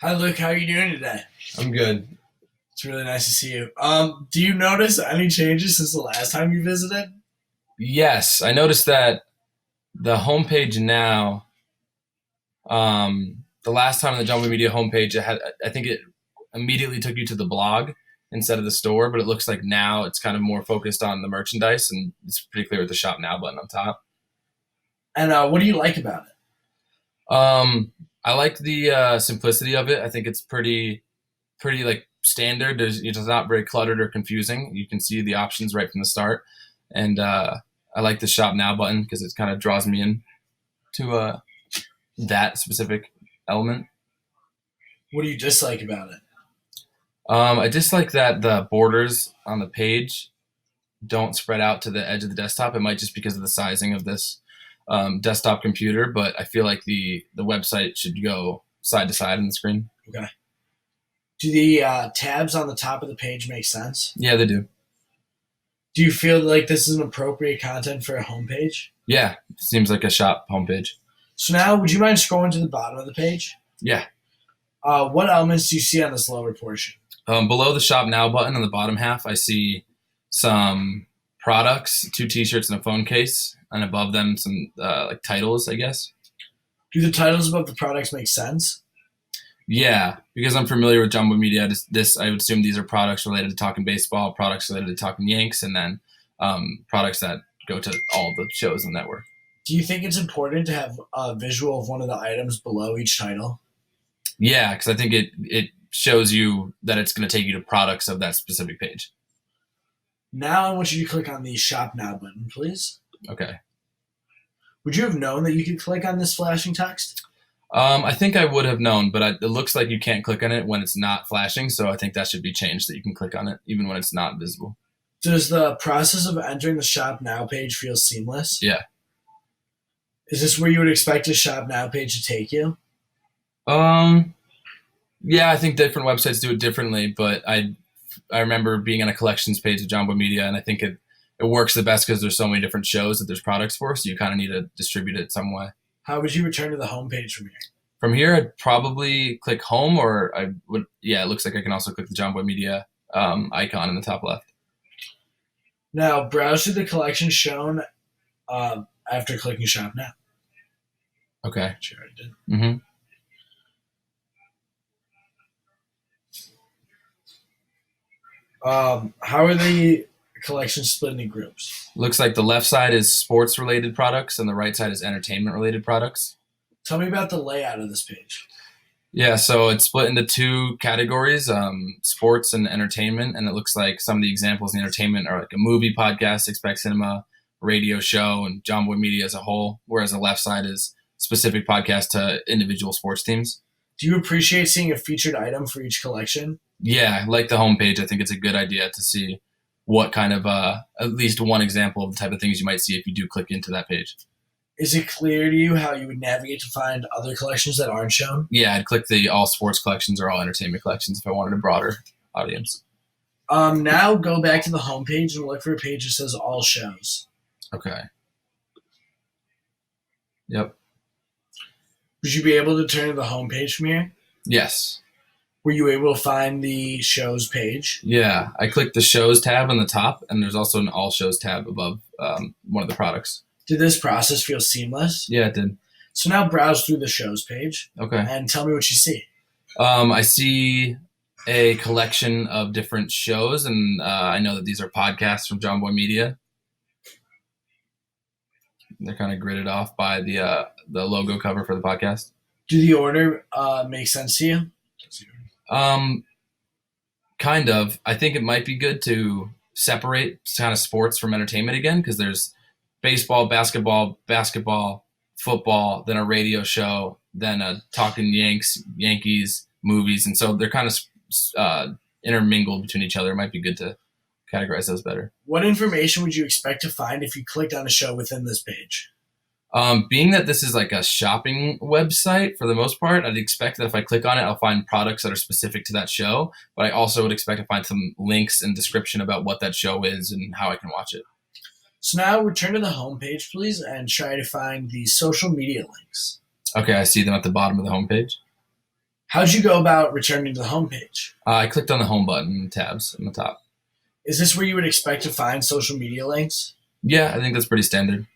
Hi, Luke. How are you doing today? I'm good. It's really nice to see you. Do you notice any changes since the last time you visited? Yes, I noticed that the homepage now, the last time on the Jumbo Media homepage, I think it immediately took you to the blog instead of the store, but it looks like now it's kind of more focused on the merchandise, and it's pretty clear with the Shop Now button on top. And what do you like about it? I like the simplicity of it. I think it's pretty like standard. It's not very cluttered or confusing. You can see the options right from the start, and I like the Shop Now button because it kind of draws me in to that specific element. What do you dislike about it? I dislike that the borders on the page don't spread out to the edge of the desktop. It might just because of the sizing of this desktop computer, but I feel like the website should go side to side on the screen. Okay. Do the tabs on the top of the page make sense? Yeah, they do. Do you feel like this is an appropriate content for a homepage? Yeah, seems like a shop homepage. So now, would you mind scrolling to the bottom of the page? Yeah. What elements do you see on this lower portion? Below the Shop Now button on the bottom half, I see some products, two T-shirts, and a phone case, and above them some like titles, I guess. Do the titles above the products make sense? Yeah, because I'm familiar with Jumbo Media. This I would assume these are products related to Talking Baseball, products related to Talking Yanks, and then products that go to all the shows on the network. Do you think it's important to have a visual of one of the items below each title? Yeah, because I think it shows you that it's going to take you to products of that specific page. Now I want you to click on the Shop Now button, please. Okay. Would you have known that you could click on this flashing text? I think I would have known, but it looks like you can't click on it when it's not flashing, so I think that should be changed that you can click on it even when it's not visible. Does the process of entering the Shop Now page feel seamless? Yeah. Is this where you would expect a Shop Now page to take you? Yeah, I think different websites do it differently, but I remember being on a collections page of Jumbo Media, and I think it works the best because there's so many different shows that there's products for, so you kind of need to distribute it some way. How would you return to the home page from here? From here, I'd probably click home, or I would. Yeah, it looks like I can also click the Jumbo Media icon in the top left. Now, browse through the collection shown after clicking Shop Now. Okay. Sure, I did. Mm-hmm. How are the collections split into groups? Looks like the left side is sports-related products, and the right side is entertainment-related products. Tell me about the layout of this page. Yeah, so it's split into two categories, sports and entertainment, and it looks like some of the examples in the entertainment are like a movie, podcast, Expect Cinema, radio show, and Jumbo Media as a whole, whereas the left side is specific podcast to individual sports teams. Do you appreciate seeing a featured item for each collection? Yeah, like the homepage, I think it's a good idea to see what kind of, at least one example of the type of things you might see if you do click into that page. Is it clear to you how you would navigate to find other collections that aren't shown? Yeah, I'd click the all sports collections or all entertainment collections if I wanted a broader audience. Now go back to the homepage and look for a page that says all shows. Okay. Yep. Would you be able to turn to the homepage from here? Yes. Were you able to find the shows page? Yeah, I clicked the shows tab on the top, and there's also an all shows tab above one of the products. Did this process feel seamless? Yeah, it did. So now browse through the shows page. Okay. And tell me what you see. I see a collection of different shows, and I know that these are podcasts from Jumbo Media. They're kind of gridded off by the logo cover for the podcast. Do the order make sense to you? Kind of. I think it might be good to separate kind of sports from entertainment again, because there's baseball, basketball, football, then a radio show, then a Talking Yankees, movies, and so they're kind of intermingled between each other. It might be good to categorize those better. What information would you expect to find if you clicked on a show within this page? Being that this is like a shopping website for the most part, I'd expect that if I click on it, I'll find products that are specific to that show, but I also would expect to find some links and description about what that show is and how I can watch it. So now return to the homepage, please, and try to find the social media links. Okay, I see them at the bottom of the homepage. How'd you go about returning to the homepage? I clicked on the home button and tabs on the top. Is this where you would expect to find social media links? Yeah, I think that's pretty standard.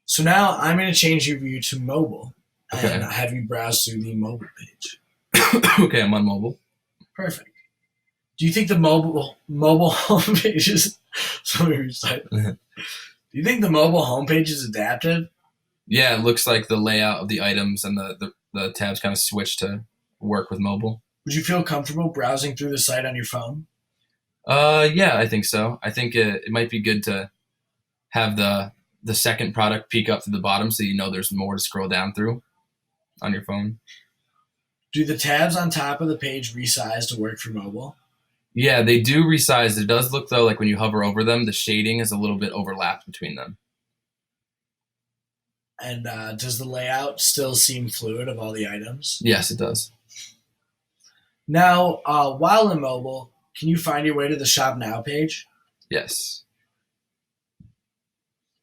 So now I'm going to change your view to mobile Okay. and have you browse through the mobile page. Okay, I'm on mobile. Perfect. Do you think the mobile homepage is? Let me recite. Do you think the mobile homepage is adaptive? Yeah, it looks like the layout of the items and the tabs kind of switch to work with mobile. Would you feel comfortable browsing through the site on your phone? Yeah, I think so. I think it might be good to have the second product peek up to the bottom so you know there's more to scroll down through on your phone. Do the tabs on top of the page resize to work for mobile? Yeah, they do resize. It does look though like when you hover over them, the shading is a little bit overlapped between them. And does the layout still seem fluid of all the items? Yes, it does. Now, while in mobile, can you find your way to the Shop Now page? Yes.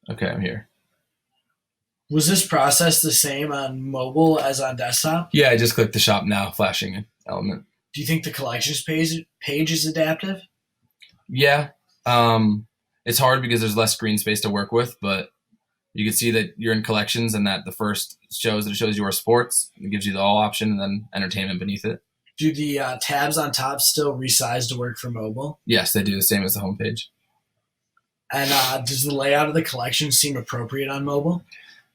Okay, I'm here. Was this process the same on mobile as on desktop? Yeah, I just clicked the shop now flashing element. Do you think the collections page is adaptive? Yeah. It's hard because there's less screen space to work with, but you can see that you're in collections and that the first shows your sports. It gives you the all option and then entertainment beneath it. Do the tabs on top still resize to work for mobile? Yes, they do the same as the homepage. And does the layout of the collection seem appropriate on mobile?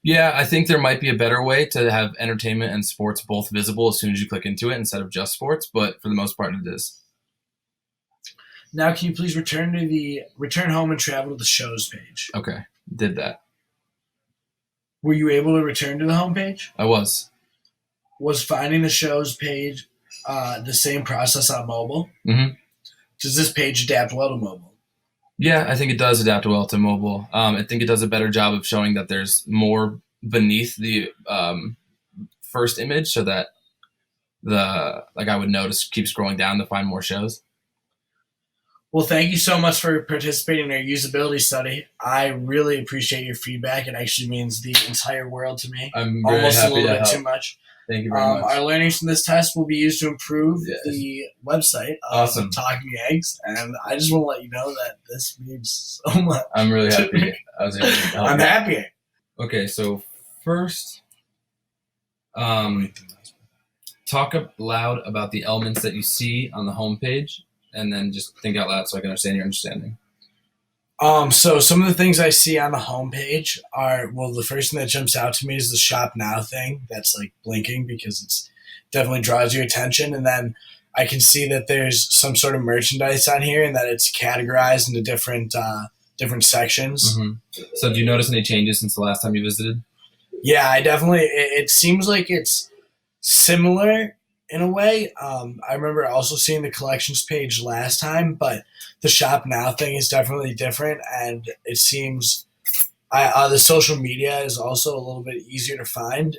Yeah, I think there might be a better way to have entertainment and sports both visible as soon as you click into it instead of just sports, but for the most part it is. Now, can you please return home and travel to the shows page? Okay, did that. Were you able to return to the home page? I was. Was finding the shows page the same process on mobile? Mm-hmm. Does this page adapt well to mobile? Yeah, I think it does adapt well to mobile. I think it does a better job of showing that there's more beneath the first image, so that I would notice keep scrolling down to find more shows. Well, thank you so much for participating in our usability study. I really appreciate your feedback. It actually means the entire world to me. I'm very Almost happy a little to bit help. too much. Thank you very much. Our learnings from this test will be used to improve Yes. the website of Awesome. Talking Eggs, and I just want to let you know that this means so much. I'm really happy. I was able to help. I'm happy. Okay, so first, talk up loud about the elements that you see on the homepage, and then just think out loud so I can understand your understanding. So some of the things I see on the homepage are, well, the first thing that jumps out to me is the Shop Now thing that's like blinking because it's definitely draws your attention. And then I can see that there's some sort of merchandise on here and that it's categorized into different sections. Mm-hmm. So do you notice any changes since the last time you visited? Yeah, I definitely, it seems like it's similar in a way. I remember also seeing the collections page last time, but the Shop Now thing is definitely different, and it seems the social media is also a little bit easier to find.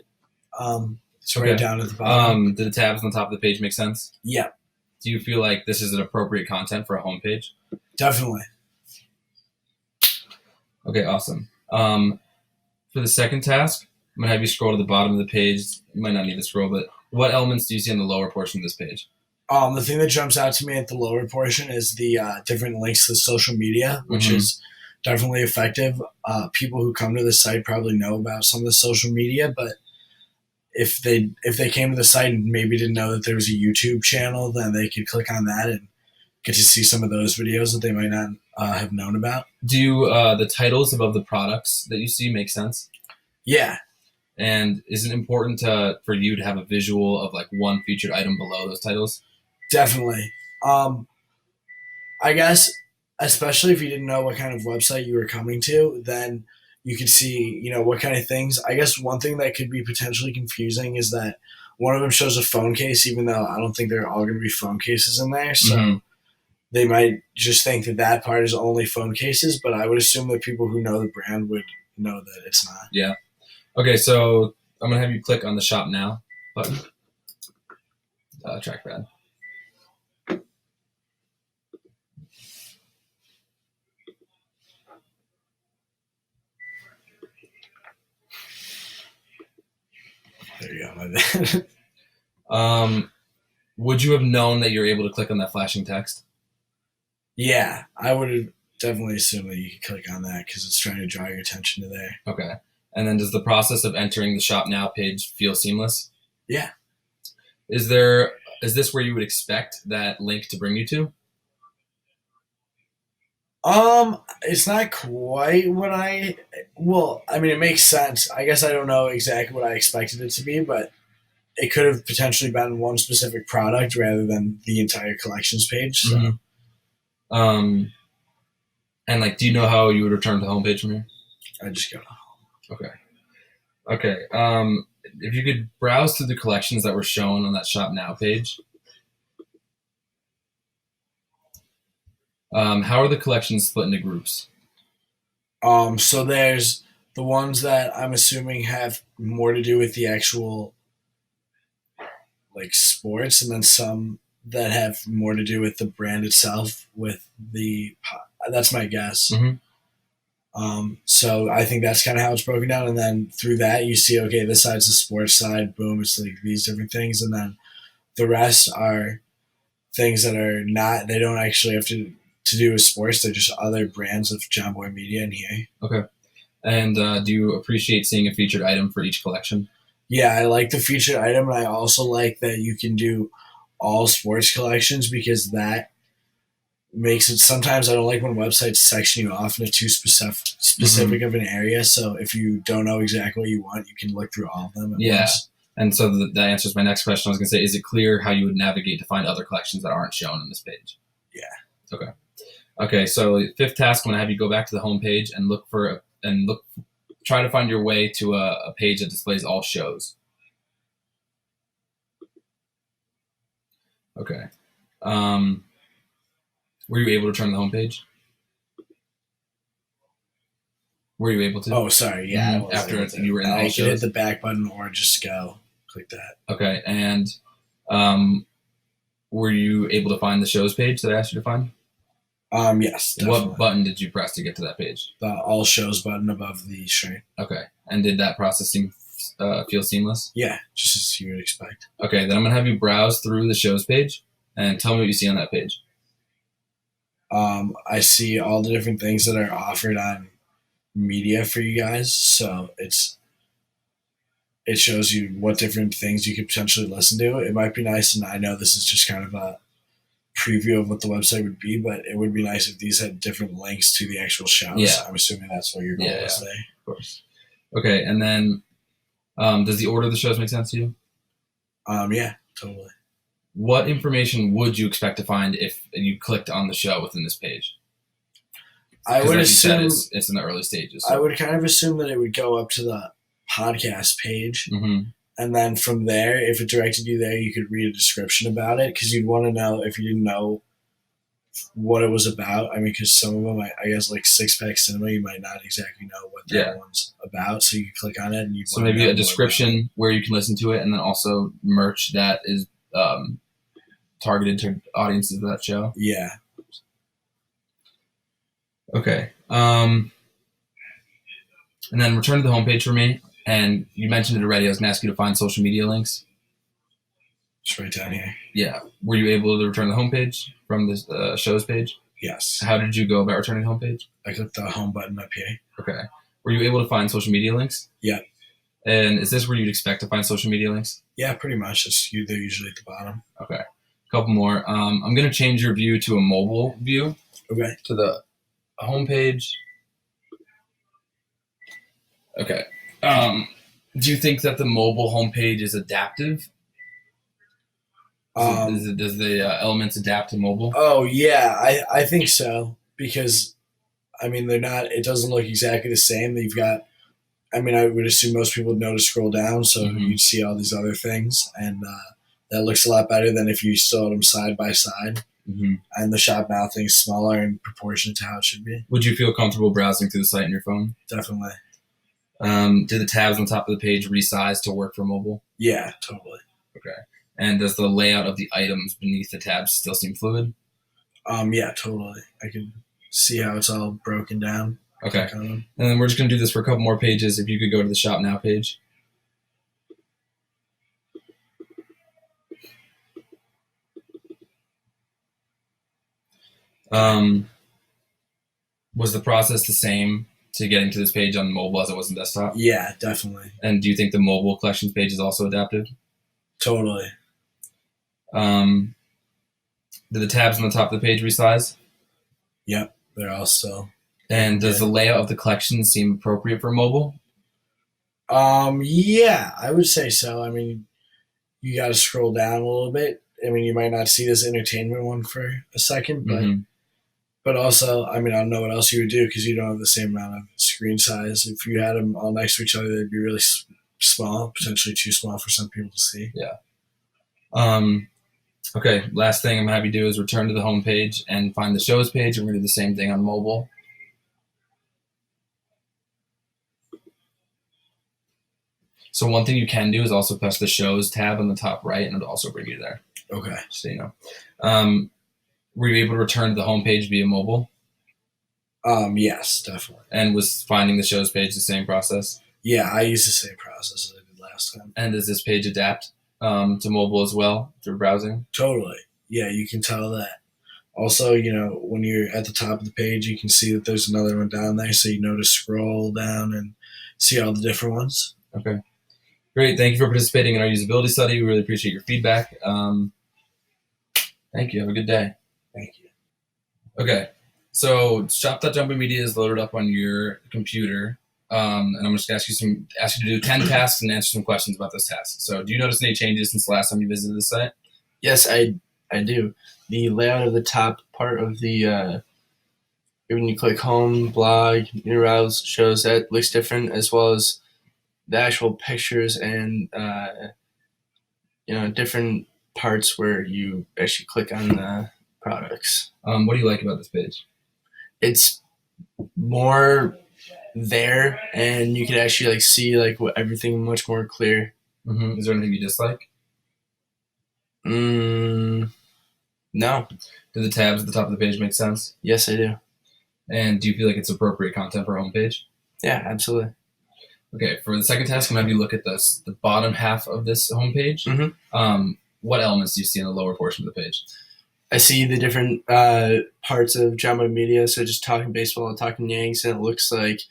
It's right down at the bottom. Do the tabs on the top of the page make sense? Yeah, Do you feel like this is an appropriate content for a homepage? definitely. Okay, awesome. For the second task, I'm going to have you scroll to the bottom of the page. You might not need to scroll, but what elements do you see on the lower portion of this page? The thing that jumps out to me at the lower portion is the different links to social media, which is definitely effective. People who come to the site probably know about some of the social media, but if they came to the site and maybe didn't know that there was a YouTube channel, then they could click on that and get to see some of those videos that they might not have known about. Do the titles above the products that you see make sense? Yeah. And is it important for you to have a visual of like one featured item below those titles? Definitely. I guess, especially if you didn't know what kind of website you were coming to, then you could see, what kind of things. I guess one thing that could be potentially confusing is that one of them shows a phone case, even though I don't think they're all going to be phone cases in there. So they might just think that part is only phone cases, but I would assume that people who know the brand would know that it's not. Yeah. Okay, so I'm going to have you click on the Shop Now button. Trackpad. There you go. My bad. Um, would you have known that you're able to click on that flashing text? Yeah, I would have definitely assumed that you could click on that because it's trying to draw your attention to there. Okay. And then does the process of entering the Shop Now page feel seamless? Yeah. Is there is this where you would expect that link to bring you to? It's not quite what I. Well, I mean, it makes sense. I guess I don't know exactly what I expected it to be, but it could have potentially been one specific product rather than the entire collections page. So Mm-hmm. Um, and like, do you know how you would return to the homepage from here? I just go. Okay. Okay. If you could browse through the collections that were shown on that Shop Now page, how are the collections split into groups? So there's the ones that I'm assuming have more to do with the actual like sports, and then some that have more to do with the brand itself. With the that's my guess. Mm-hmm. So I think that's kind of how it's broken down, and then through that you see, okay, this side's the sports side. Boom, it's like these different things, and then the rest are things that are not. They don't actually have to do with sports. They're just other brands of John Boy Media in here. Okay. And do you appreciate seeing a featured item for each collection? Yeah, I like the featured item, and I also like that you can do all sports collections because that makes it. Sometimes I don't like when websites section you off into too specific Mm-hmm. of an area. So if you don't know exactly what you want, you can look through all of them at Yeah. once. And so that answers my next question. I was going to say, is it clear how you would navigate to find other collections that aren't shown on this page? Yeah. Okay. Okay. So fifth task, I'm going to have you go back to the home page and try to find your way to a page that displays all shows. Okay. Um, were you able to turn the home page? Were you able to? Oh, sorry. Yeah, Mm-hmm. After you were in all I can hit shows? the back button or just go click that. Okay. And were you able to find the shows page that I asked you to find? Yes, definitely. What button did you press to get to that page? The all shows button above the screen. Okay. And did that process feel seamless? Yeah, just as you would expect. Okay. Then I'm going to have you browse through the shows page and tell me what you see on that page. I see all the different things that are offered on media for you guys. So it shows you what different things you could potentially listen to. It might be nice, and I know this is just kind of a preview of what the website would be, but it would be nice if these had different links to the actual shows. Yeah. I'm assuming that's what your goal is today. Of course. Okay. And then does the order of the shows make sense to you? Yeah, totally. What information would you expect to find if you clicked on the show within this page? I would like assume you said, it's in the early stages. So. I would kind of assume that it would go up to the podcast page, Mm-hmm. and then from there, if it directed you there, you could read a description about it because you'd want to know if you didn't know what it was about. I mean, because some of them, I guess, like Six Pack Cinema, you might not exactly know what that one's about, so you could click on it and you. So maybe a description where you can listen to it, and then also merch that is targeted to audiences of that show. Yeah. Okay. And then return to the homepage for me. And you mentioned it already. I was going to ask you to find social media links. It's right down here. Yeah. Were you able to return the homepage from this shows page? Yes. How did you go about returning the homepage? I clicked the home button up here. Okay. Were you able to find social media links? Yeah. And is this where you'd expect to find social media links? Yeah, pretty much. They're usually at the bottom. Okay. A couple more. I'm going to change your view to a mobile view. Okay. To the homepage. Okay. Do you think that the mobile homepage is adaptive? Does the elements adapt to mobile? Oh yeah, I think so because I mean they're not. It doesn't look exactly the same. They've got. I mean, I would assume most people would know to scroll down, so you'd see all these other things, and that looks a lot better than if you saw them side by side. Mm-hmm. And the Shop Now thing's smaller in proportion to how it should be. Would you feel comfortable browsing through the site on your phone? Definitely. Do the tabs on top of the page resize to work for mobile? Yeah, totally. Okay. And does the layout of the items beneath the tabs still seem fluid? Yeah, totally. I can see how it's all broken down. Okay. And then we're just going to do this for a couple more pages. If you could go to the Shop Now page. Um, was the process the same to getting to this page on mobile as it was on desktop? Yeah, definitely. And do you think the mobile collections page is also adaptive? Totally. Um, do the tabs on the top of the page resize? Yep, they're all still. And does the layout of the collection seem appropriate for mobile? Yeah, I would say so. I mean, you got to scroll down a little bit. I mean, you might not see this entertainment one for a second, but also, I mean, I don't know what else you would do because you don't have the same amount of screen size. If you had them all next to each other, they'd be really small, potentially too small for some people to see. Yeah. Okay, last thing I'm going to have you do is return to the home page and find the shows page. We're going to do the same thing on mobile. So one thing you can do is also press the shows tab on the top right, and it'll also bring you there. Okay. Just so you know. Were you able to return to the home page via mobile? Yes, definitely. And was finding the shows page the same process? Yeah, I used the same process as I did last time. And does this page adapt to mobile as well through browsing? Totally. Yeah, you can tell that. Also, you know, when you're at the top of the page, you can see that there's another one down there, so you know to scroll down and see all the different ones. Okay. Great. Thank you for participating in our usability study. We really appreciate your feedback. Thank you. Have a good day. Thank you. Okay. So shop.jumpingmedia is loaded up on your computer. And I'm just going to ask you to do 10 tasks and answer some questions about those tasks. So do you notice any changes since the last time you visited the site? Yes, I do. The layout of the top part of the when you click home, blog, new routes shows that looks different, as well as the actual pictures and different parts where you actually click on the products. What do you like about this page? It's more there, and you can actually see everything much more clear. Is there anything you dislike? No. Do the tabs at the top of the page make sense? Yes, I do. And do you feel like it's appropriate content for a homepage? Yeah, absolutely. Okay, for the second task, I'm going to have you look at the bottom half of this homepage. What elements do you see in the lower portion of the page? I see the different parts of Jumbo Media, so just talking baseball and talking Yanks, and it looks like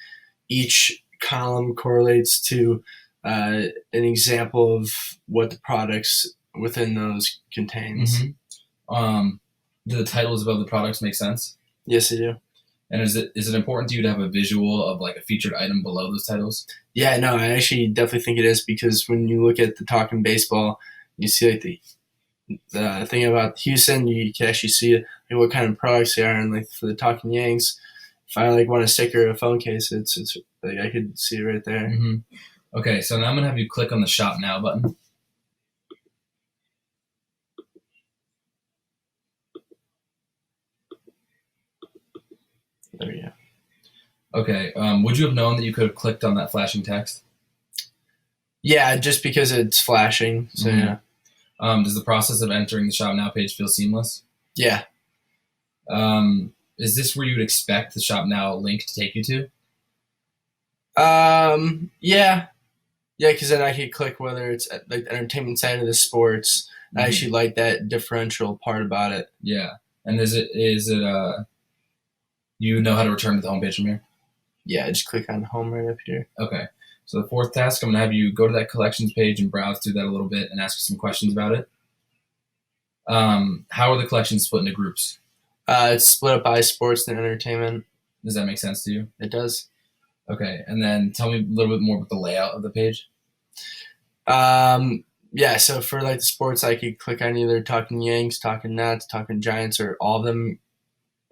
each column correlates to an example of what the products within those contains. Do the titles above the products make sense? Yes, they do. And is it important to you to have a visual of like a featured item below those titles? Yeah, no, I actually definitely think it is, because when you look at the talking baseball, you see the thing about Houston, you can actually see what kind of products they are, and for the talking Yanks, if I want a sticker or a phone case, it's I could see it right there. Okay, so now I'm gonna have you click on the Shop Now button. There we go. Okay, would you have known that you could have clicked on that flashing text? Yeah, just because it's flashing. So yeah. Does the process of entering the Shop Now page feel seamless? Yeah. Is this where you would expect the Shop Now link to take you to? Yeah, because then I could click whether it's the entertainment side or the sports. I actually like that differential part about it. Yeah, and is it you know how to return to the homepage from here? Yeah, I just click on home right up here. Okay. So the fourth task, I'm going to have you go to that collections page and browse through that a little bit and ask you some questions about it. How are the collections split into groups? It's split up by sports and entertainment. Does that make sense to you? It does. Okay. And then tell me a little bit more about the layout of the page. Yeah, so for the sports, I could click on either talking Yanks, talking Nats, talking Giants, or all of them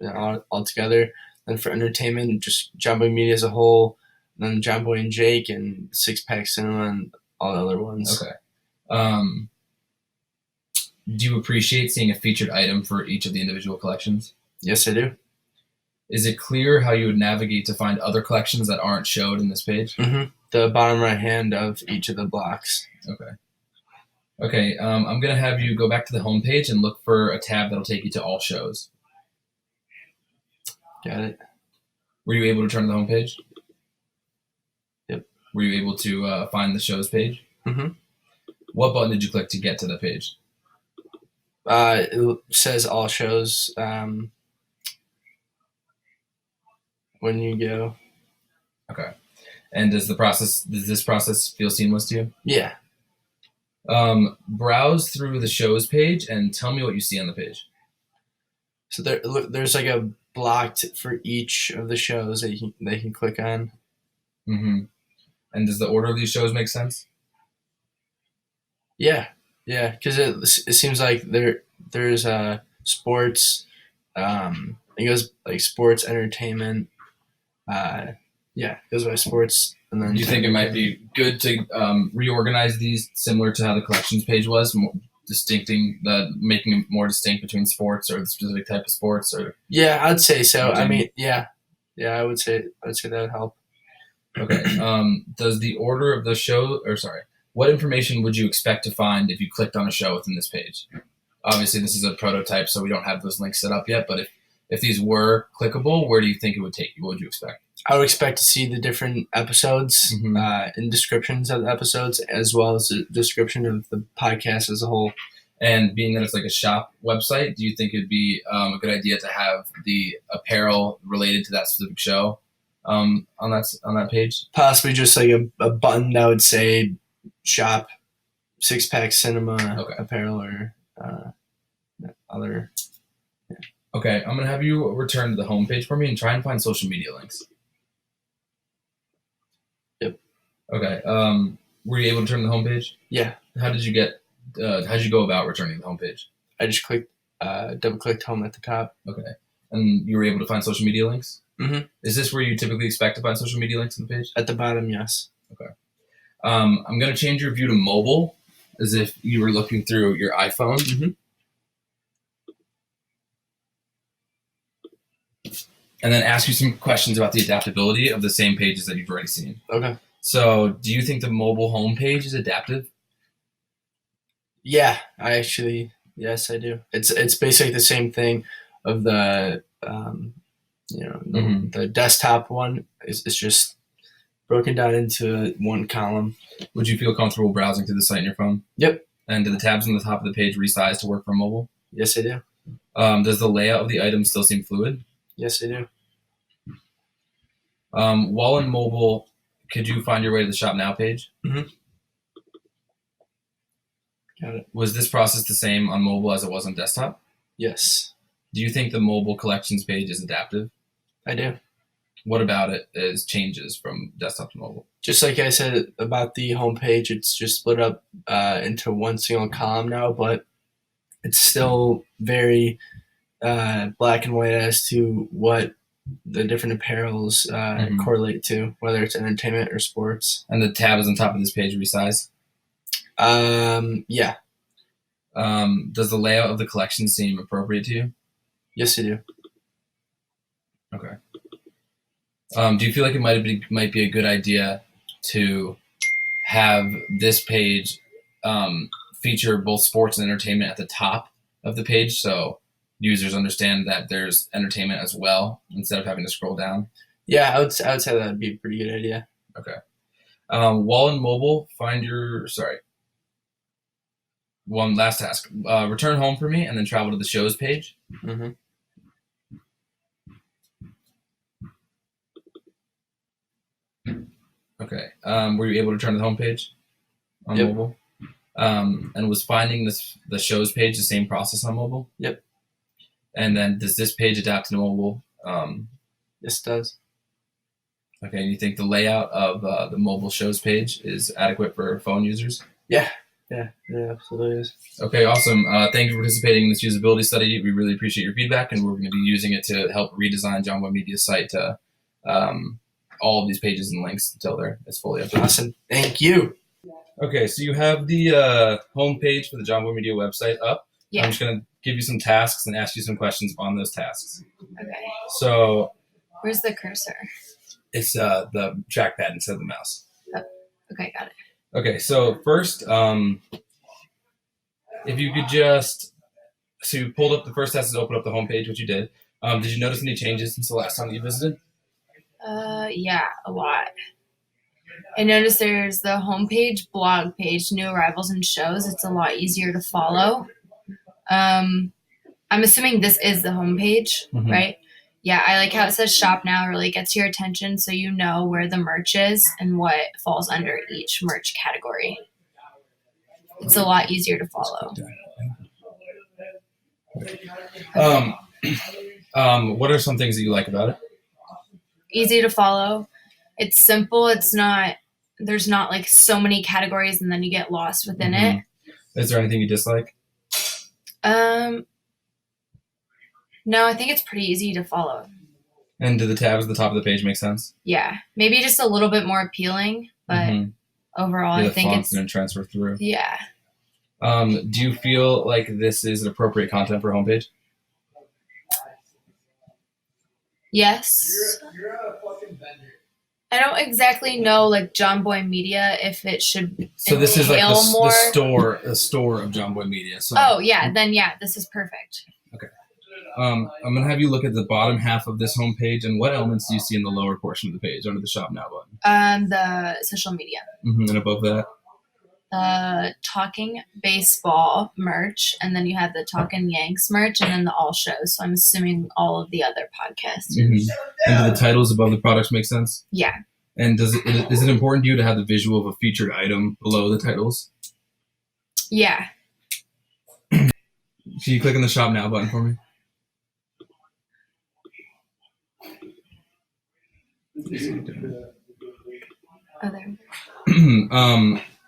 all together. Then for entertainment, just Jumbo Media as a whole, and then John Boy and Jake, and Six Pack Cinema, and all the other ones. Okay. Do you appreciate seeing a featured item for each of the individual collections? Yes, I do. Is it clear how you would navigate to find other collections that aren't showed in this page? The bottom right hand of each of the blocks. Okay. I'm going to have you go back to the home page and look for a tab that'll take you to all shows. Got it. Were you able to turn to the home page? Yep. Were you able to find the shows page? What button did you click to get to the page? It says all shows. when you go. Okay. And does this process feel seamless to you? Yeah. Browse through the shows page and tell me what you see on the page. So there's like a block for each of the shows that they can click on. Mm-hmm. And does the order of these shows make sense? Yeah, yeah, because it seems like there's sports. It goes like sports, entertainment. Yeah, it goes by sports, and then Do you think it might be good to reorganize these similar to how the collections page was, making it more distinct between sports or the specific type of sports? Or Yeah, I'd say so. I Mhm. mean, yeah, I would say that would help. Okay. Does the order of the show, or sorry, what information would you expect to find if you clicked on a show within this page? Obviously, this is a prototype, so we don't have those links set up yet. But if these were clickable, where do you think it would take you? What would you expect? I would expect to see the different episodes and descriptions of the episodes, as well as the description of the podcast as a whole. And being that it's like a shop website, do you think it'd be a good idea to have the apparel related to that specific show on that page? Possibly just like a button that would say "Shop Six Pack Cinema Apparel" or other. Okay, I'm gonna have you return to the homepage for me and try and find social media links. Yep. Okay. Were you able to turn to the homepage? Yeah. How did you get? How did you go about returning to the homepage? I just double clicked home at the top. Okay. And you were able to find social media links? Mm-hmm. Is this where you typically expect to find social media links on the page? At the bottom, yes. Okay. I'm going to change your view to mobile, as if you were looking through your iPhone. Mm-hmm. And then ask you some questions about the adaptability of the same pages that you've already seen. Okay. So, do you think the mobile homepage is adaptive? Yeah, yes, I do. It's basically the same thing of the the desktop one. It's just broken down into one column. Would you feel comfortable browsing through the site on your phone? Yep. And do the tabs on the top of the page resize to work for mobile? Yes, I do. Does the layout of the items still seem fluid? Yes, I do. While in mobile, could you find your way to the Shop Now page? Mm-hmm. Got it. Was this process the same on mobile as it was on desktop? Yes. Do you think the mobile collections page is adaptive? I do. What about it is changes from desktop to mobile? Just like I said about the homepage, it's just split up into one single column now, but it's still very black and white as to what the different apparels correlate to, whether it's entertainment or sports. And the tabs on top of this page resize? Yeah. Does the layout of the collection seem appropriate to you? Yes, I do. Okay. Do you feel like it might be a good idea to have this page feature both sports and entertainment at the top of the page, so users understand that there's entertainment as well instead of having to scroll down? Yeah, I would say that would be a pretty good idea. Okay. While in mobile, one last task. Return home for me and then travel to the shows page. Mm-hmm. Okay. Were you able to turn to the home page on mobile? And was finding the shows page the same process on mobile? Yep. And then does this page adapt to mobile? Yes, it does. Okay. And you think the layout of the mobile shows page is adequate for phone users? Yeah. Yeah, absolutely is. Okay, awesome. Thank you for participating in this usability study. We really appreciate your feedback, and we're going to be using it to help redesign John Boy Media's site to all of these pages and links until it's fully updated. Awesome. Thank you. Okay, so you have the home page for the John Boy Media website up. Yeah. I'm just going to give you some tasks and ask you some questions on those tasks. Okay. So Where's the cursor? it's the trackpad instead of the mouse. Oh, okay, got it. Okay, so first, if you could so you pulled up the first test to open up the homepage, which you did. Did you notice any changes since the last time that you visited? Yeah, a lot. I noticed there's the homepage, blog page, new arrivals and shows. It's a lot easier to follow. I'm assuming this is the homepage, right? Yeah, I like how it says shop now. It really gets your attention so you know where the merch is and what falls under each merch category. It's a lot easier to follow. What are some things that you like about it? Easy to follow. It's simple. There's not like so many categories and then you get lost within it. Is there anything you dislike? No, I think it's pretty easy to follow. And do the tabs at the top of the page make sense? Yeah, maybe just a little bit more appealing, but overall, I think it's didn't transfer through. Yeah. Do you feel like this is appropriate content for a homepage? Yes. You're a fucking vendor. I don't exactly know, like John Boy Media, if it should. So this is like more. the store of John Boy Media. So oh yeah, then yeah, this is perfect. Okay. I'm gonna have you look at the bottom half of this homepage, and what elements do you see in the lower portion of the page under the Shop Now button? The social media. And above that? Talking baseball merch, and then you have the Talking Yanks merch, and then the all shows. So I'm assuming all of the other podcasts. And do the titles above the products make sense? Yeah. And is it important to you to have the visual of a featured item below the titles? Yeah. Can you click on the Shop Now button for me? Oh, there.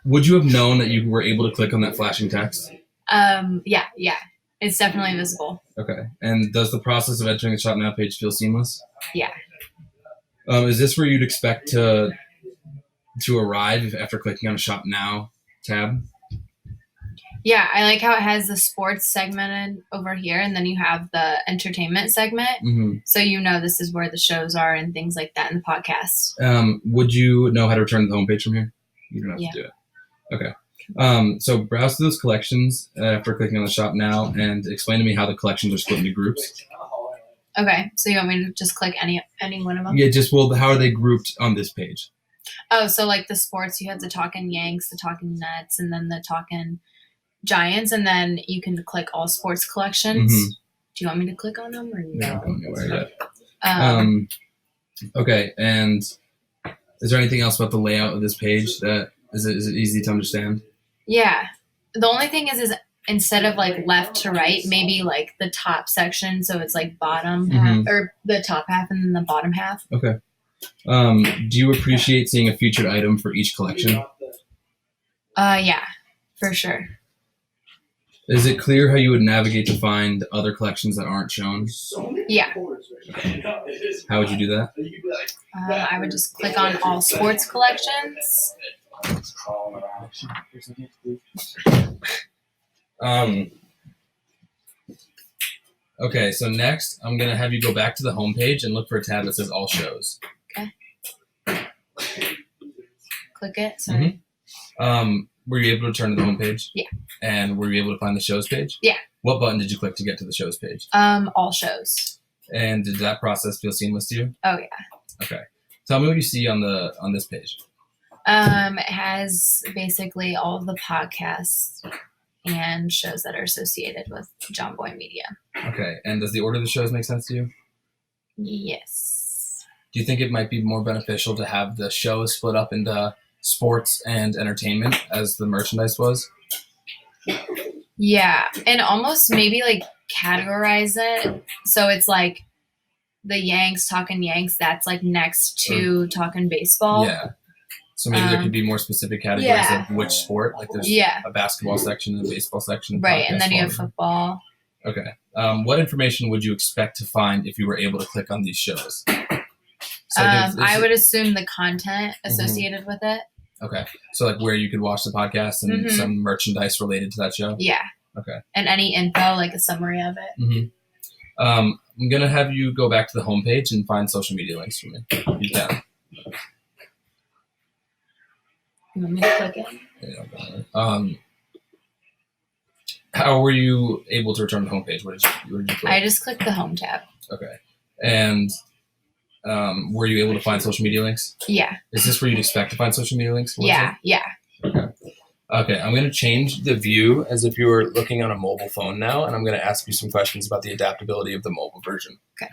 Would you have known that you were able to click on that flashing text? Yeah. It's definitely visible. Okay. And does the process of entering the Shop Now page feel seamless? Yeah. Is this where you'd expect to arrive after clicking on a Shop Now tab? Yeah, I like how it has the sports segmented over here, and then you have the entertainment segment. So you know this is where the shows are and things like that in the podcast. Would you know how to return to the homepage from here? You don't have to do it. Okay. So browse through those collections after clicking on the Shop Now and explain to me how the collections are split into groups. Okay, so you want me to just click any one of them? Yeah, how are they grouped on this page? Oh, so like the sports, you have the Talking Yanks, the Talking Nets, and then the Talking Giants, and then you can click all sports collections. Do you want me to click on them or no? Yeah, don't know where yet. Okay, and is there anything else about the layout of this page that is it easy to understand? Yeah. The only thing is instead of like left to right, maybe like the top section, so it's like bottom half, or the top half and then the bottom half. Okay. Do you appreciate seeing a featured item for each collection? Yeah, for sure. Is it clear how you would navigate to find other collections that aren't shown? Yeah. How would you do that? I would just click on all sports collections. Okay, so next I'm going to have you go back to the home page and look for a tab that says all shows. Okay. Click it. Sorry. Were you able to turn to the home page? Yeah. And were you able to find the shows page? Yeah. What button did you click to get to the shows page? All shows. And did that process feel seamless to you? Oh yeah. Okay. Tell me what you see on this page. It has basically all of the podcasts and shows that are associated with John Boy Media. Okay. And does the order of the shows make sense to you? Yes. Do you think it might be more beneficial to have the shows split up into sports and entertainment as the merchandise was? Yeah, and almost maybe like categorize it so it's like the Yanks, Talking Yanks, that's like next to Talking Baseball. Yeah. So maybe there could be more specific categories of which sport. Like there's a basketball section and a baseball section. Right, and then you have football. Okay. What information would you expect to find if you were able to click on these shows? So I would assume the content associated with it. Okay. So like where you could watch the podcast and some merchandise related to that show? Yeah. Okay. And any info, like a summary of it. I'm going to have you go back to the homepage and find social media links for me. You can. You want me to click it? Yeah, how were you able to return to the homepage? What did you click? I just clicked the home tab. Okay. And were you able to find social media links? Yeah. Is this where you'd expect to find social media links? Yeah. Okay, I'm going to change the view as if you were looking on a mobile phone now, and I'm going to ask you some questions about the adaptability of the mobile version. Okay.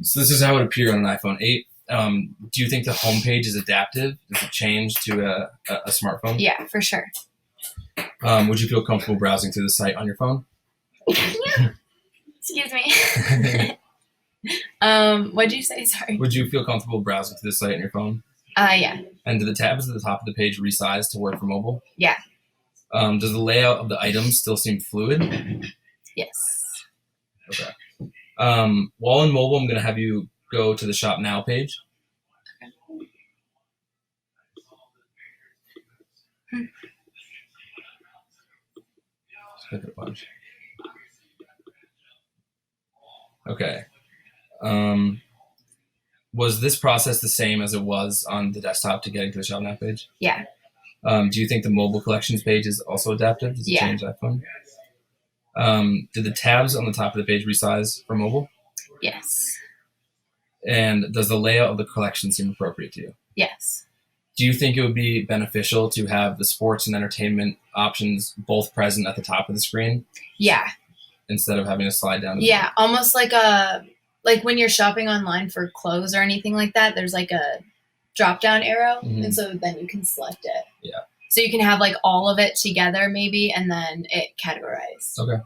So this is how it appeared on an iPhone 8. Do you think the homepage is adaptive? Does it change to a smartphone? Yeah, for sure. Would you feel comfortable browsing through the site on your phone? Excuse me. What'd you say? Sorry. Would you feel comfortable browsing through the site on your phone? Yeah. And do the tabs at the top of the page resize to work for mobile? Yeah. Does the layout of the items still seem fluid? Yes. Okay. While in mobile, I'm going to have you go to the Shop Now page. Just click it a bunch. Okay. Was this process the same as it was on the desktop to getting to the Shop Now page? Yeah. Do you think the mobile collections page is also adaptive? Does it change iPhone? Did the tabs on the top of the page resize for mobile? Yes. And does the layout of the collection seem appropriate to you? Yes. Do you think it would be beneficial to have the sports and entertainment options both present at the top of the screen Yeah. instead of having to slide down? Yeah, almost like when you're shopping online for clothes or anything like that, there's like a drop down arrow, and so then you can select it. Yeah. So you can have like all of it together maybe, and then it categorized. Okay.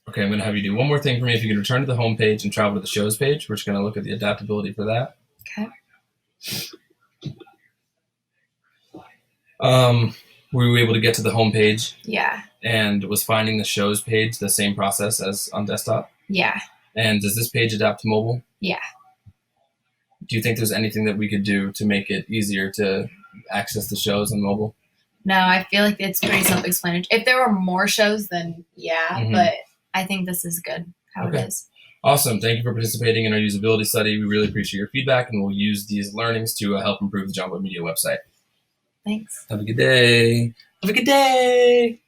Okay, I'm going to have you do one more thing for me. If you can return to the home page and travel to the shows page, we're just going to look at the adaptability for that. Okay. Were you able to get to the home page? Yeah. And was finding the shows page the same process as on desktop? Yeah. And does this page adapt to mobile? Yeah. Do you think there's anything that we could do to make it easier to access the shows on mobile? No, I feel like it's pretty self-explanatory. If there were more shows, then yeah, but I think this is good how it is. Awesome. Thank you for participating in our usability study. We really appreciate your feedback, and we'll use these learnings to help improve the John Wood Media website. Thanks. Have a good day. Have a good day.